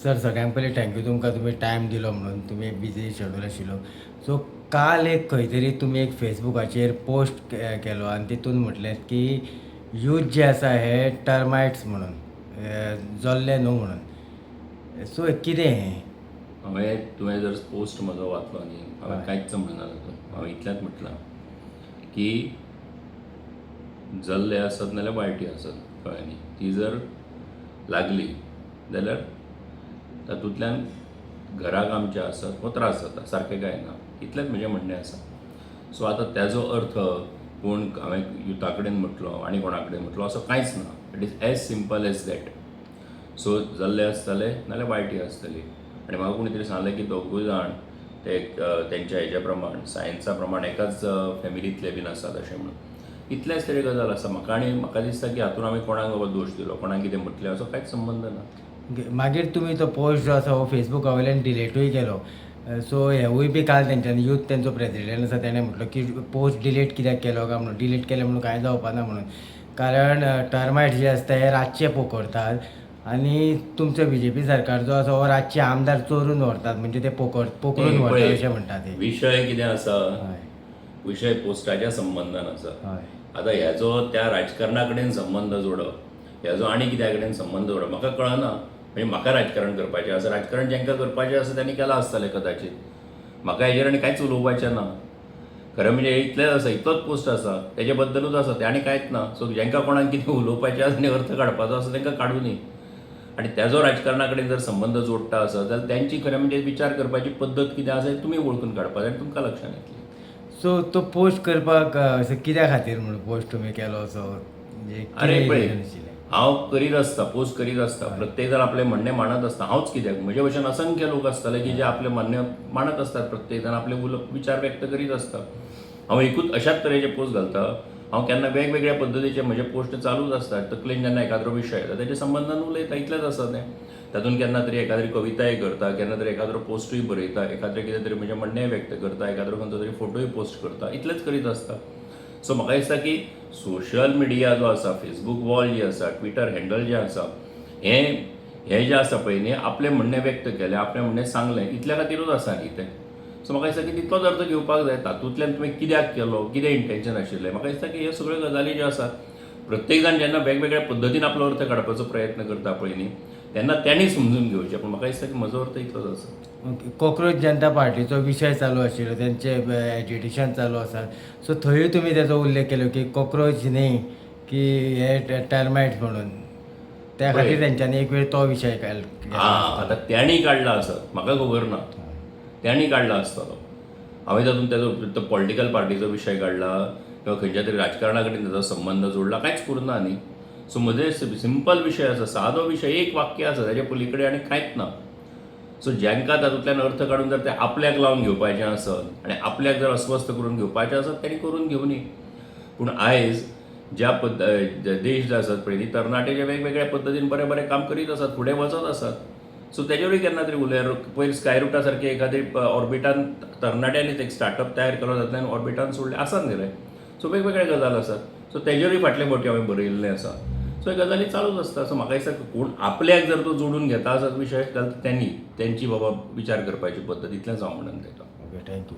Sir सगळ्यांत पयलीं thank you तुमकां तुमी टायम दिलो म्हणून तुमी एक बिजी शेड्यूल आशिल्लो. सो काल एक खंय तरी तुमी एक फेसबुकाचेर पोस्ट केलो आनी तितून म्हटलें की यूथ जे आसा हे टर्मायट्स म्हणून जल्ले न्हू म्हणून. सो कितें हें? तुवें जर पोस्ट म्हजो वाचलो न्ही हांवें कांयच म्हणना तातूंत. हांवें इतलेंच म्हटलां की जल्ले आसत नाल्यार वायटी आसत कळ्ळें न्ही. ती जर लागली जाल्यार तातूंतल्यान घराक आमच्या आसत हो त्रास जाता सारकें काय ना इतलेंच म्हजें म्हणणें आसा. सो आतां तेजो अर्थ कोण हांवें युथा कडेन म्हटलो आनी कोणा कडेन म्हटलो असो कांयच ना. It is as simple as that. So जल्ले आसतले नाल्यार वायटी आसतली. आनी म्हाका कोणी तरी सांगलें की दोगूय जाण ते तेंच्या हेज्या प्रमाण सायन्सा प्रमाण एकाच फॅमिलींतले बीन आसात अशें म्हणून. इतलेंच तरी गजाल आसा. म्हाका दिसता की हातून हांवें कोणाक बाबा दोश दिलो कोणाक कितें म्हटलें असो कांयच संबंद ना. मागीर तुमी तो पोस्ट जो आसा हो फेसबुका वयल्यान डिलीटूय केलो. सो हेवूय बी काल तेंच्यांनी यूथ तेंचो प्रेजिडेंट आसा तेणें म्हटलो की पोस्ट डिलीट कित्याक केलो काय म्हणून. डिलीट केलें म्हणून कांय जावपा ना म्हणून. कारण टर्मायट जे आसता हे रातचे पोखरतात आनी तुमचो BJP सरकार जो आसा हो रातचे आमदार चोरून व्हरतात म्हणजे ते पोखरून व्हरतात अशें म्हणटात ते. विशय कितें आसा हय विशय पोस्टाच्या संबंदान आसा. हय आतां हेजो त्या राजकारणा कडेन संबंद जोडप हेजो आनी कित्या कडेन संबंद जोडप म्हाका कळना. म्हणजे म्हाका राजकारण करपाचें आसा. राजकारण जेंकां करपाचें आसा त्यांनी केलां आसतलें कदाचित. म्हाका हेजेर आनी कांयच उलोवपाचें ना. खरें म्हणजे इतलेंच आसा इतलोच पोस्ट आसा तेजे बद्दलूच आसा ते आनी कांयच ना. सो जेंकां कोणाक कितें उलोवपाचें आसा आनी अर्थ काडपाचो आसा तेंकां काडुनी. आनी तेजो राजकारणा कडेन जर संबंध जोडटा आसत जाल्यार तेंची खरें म्हणजे विचार करपाची पद्दत कितें आसा हें तुमी वळखून काडपाचें आनी तुमकां लक्षांत येतलें. सो तो पोस्ट करपाक कित्या खातीर म्हणून पोस्ट तुमी केलो असो म्हणजे अरे पळय reason आशिल्लें? हांव करीत आसता पोस्ट करीत आसता. प्रत्येक जाण आपलें म्हणणें मांडत आसता. हांवच कित्याक म्हजे भशेन असंख्य लोक आसतले की जे आपलें म्हणणें मांडत असतात. प्रत्येक जाण आपले विचार व्यक्त करीत आसता. हांव एकूच अशाच तरेचे पोस्ट घालता. हांव केन्ना वेगवेगळ्या पद्दतीचे म्हजे पोस्ट चालूच आसतात. तकलेन जेन्ना एखादो विशय येता तेजे संबंदान उलयता इतलेंच आसा तें. तातूंत केन्ना तरी एखादी कविताय करता केन्ना तरी एखादो पोस्टूय बरयता एखाद्रें कितें तरी म्हजें म्हणणें व्यक्त करता एखादो खंयचो तरी फोटोय पोस्ट करता इतलेंच करीत आसता. सो म्हाका दिसता की सोशल मिडिया जो आसा फेसबूक वॉल जी आसा ट्विटर हँडल जें आसा हें जें आसा पळय न्ही आपलें म्हणणें व्यक्त केलें आपलें म्हणणें सांगलें इतल्या खातीरूच आसा न्ही तें. सो म्हाका दिसता की तितलोच अर्थ घेवपाक जाय. तातूंतल्यान तुवें कित्याक केलो कितें इंटेन्शन आशिल्लें. म्हाका दिसता की ह्यो सगळ्यो गजाली ज्यो आसात प्रत्येक जाण जेन्ना वेगवेगळ्या पद्दतीन आपलो अर्थ काडपाचो प्रयत्न करता पळय न्ही तेन्ना त्यांनी समजून घेवचें. पूण म्हाका दिसता की म्हजो अर्थ इतलोच आसा. ओके. कॉक्रोच जनता पार्टीचो विशय चालू आशिल्लो तेंचे एजिटेशन चालू आसा. सो थंयूय तुमी तेजो उल्लेख केलो की कॉक्रोच न्ही की हे टर्मायट्स म्हणून. त्या खातीर तेंच्यांनी एक वेळ तो विशय आतां त्यांनी काडला आसत म्हाका खबर ना. त्यांनी काडला आसतलो. हांवें तातूंत तेजो पॉलिटिकल पार्टीचो विशय काडला किंवा खंयच्या तरी राजकारणा कडेन तेजो संबंध जोडला कांयच करूं ना न्ही. सो म्हजे सिंपल विशय आसा सादो विशय एक वाक्य आसा तेजे पली कडेन आनी कांयच ना. सो जेंकां तातूंतल्यान अर्थ काडून जर ते आपल्याक लावन घेवपाचें आसत आनी आपल्याक जर अस्वस्थ करून घेवपाचें आसत तेणी करून घेवनी. पूण आयज ज्या देश जे आसात पळय न्ही तरणाटे जे वेगवेगळ्या पद्दतीन बरें बरें काम करीत आसात फुडें वचत आसात. सो तेजेरूय केन्ना तरी उलय पयर स्कायरूटा सारकी एखादी ऑर्बिटान तरणाट्यांनीच एक स्टार्टअप तयार केलो तातूंतल्यान ऑर्बिटान सोडलें आसात न्ही रे. सो वेगवेगळे गजाल आसात. सो तेजेरूय फाटले फावटी हांवें बरयल्लें आसा. सो हे गजाली चालूच आसता. सो म्हाका दिसता कोण आपल्याक जर तो जोडून घेता आसत विशय जाल्यार तेंची बाबा विचार करपाची पद्दत इतलेंच हांव म्हणून देता. Okay thank you.